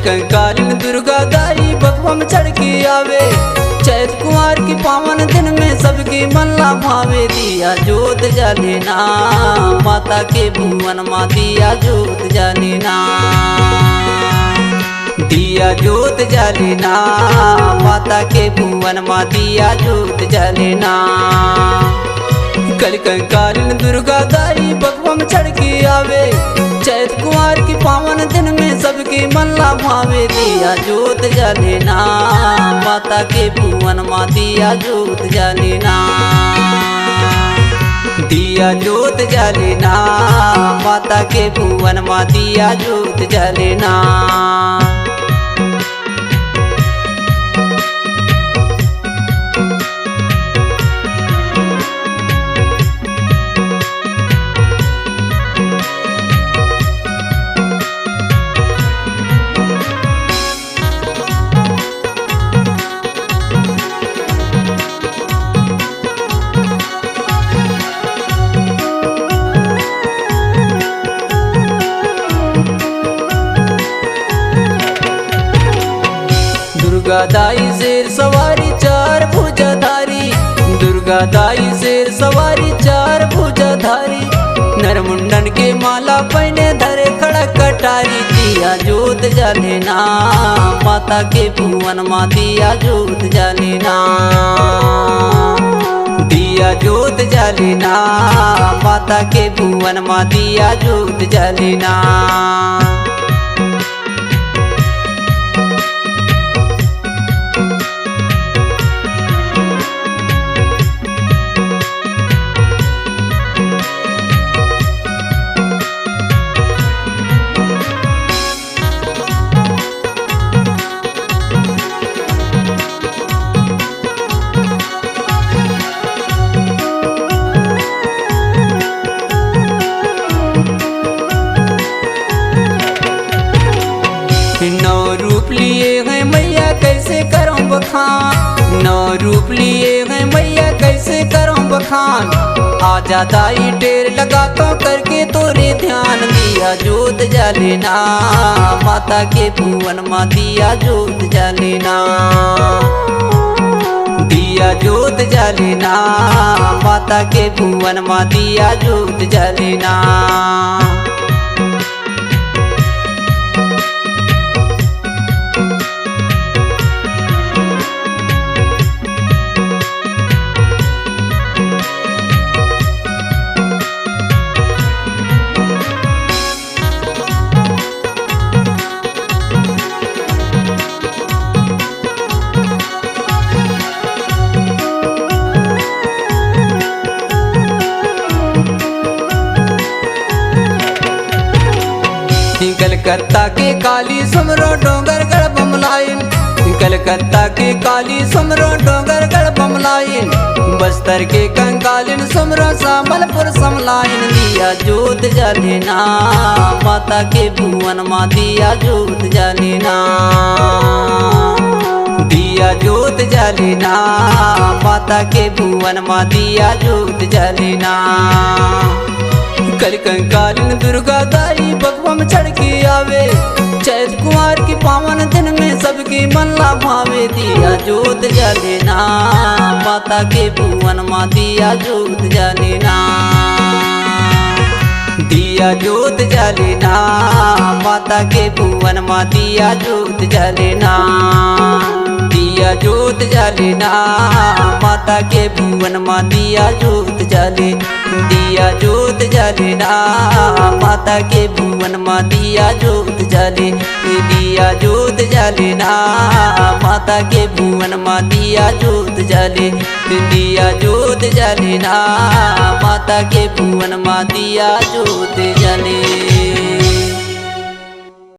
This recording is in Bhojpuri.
कलिकालीन दुर्गा दाई बगवम चढ़ के आवे। चैत कुमार की पावन दिन में सबकी मन भावे। दिया जोत जलेना माता के भुवन माँ, दिया जोत जलेना, दिया जोत जलेना माता के भुवन माँ, दिया जोत जलेना। कलिकालीन दुर्गा दाई बगवम चढ़ के आवे। चैत कुमार की पावन दिन में सबकी मन भावे। दिया जोत जलेना माता के भुवन माँ, दिया जोत जलेना, दिया जोत जलेना माता के भुवन माँ, दिया जोत जलेना। दुर्गा दाई शेर सवारी चार भुजाधारी, दुर्गा दाई शेर सवारी चार भुजाधारी। नरमुंडन के माला पहने धरे खड़ा कटारी। दिया जोत जलेना माता के भुवन माँ, दिया जोत जलेना, दिया जोत जलेना माता के भुवन माँ, दिया जोत जलेना। नौ रूप लिए हैं मैया कैसे करूं बखान, नौ रूप लिए हैं मैया कैसे करूं बखान। आजा दाई ढेर लगा तो करके तोरे ध्यान। दिया जोत जलेना माता के भुवन माँ, दिया जोत जलेना, दिया जोत जलेना माता के भुवन माँ, दिया जोत जलेना। कलकत्ता के काली सुमरो डोंगर गढ़ बमलाइन, कलकत्ता के काली सुमरो डोंगर गढ़ बमलाइन। बस्तर के कंकालिन सुमरो संबलपुर समलाइन। दिया जोत जलेना माता के भुवन माँ, दिया जोत जलेना, दिया जोत जलेना माता के भुवन माँ, दिया जोत जलेना। कलिकालीन दुर्गा दाई बगवम चढ़ के आवे। चैत कुमार की पावन दिन में सबकी मन भावे। दिया जोत जलेना माता के भुवन माँ, दिया जोत जलेना, दिया जोत जलेना माता के भुवन माँ, दिया जोत जलेना, दिया जोत जलेना माता के भुवन माँ, दिया जोत जले, दिया जोत जलेना माता के भुवन माँ, दिया जोत जले, दिया जोत जलेना माता के भुवन माँ, दिया जोत जले, दिया जोत जलेना माता के भुवन माँ, दिया जोत जले।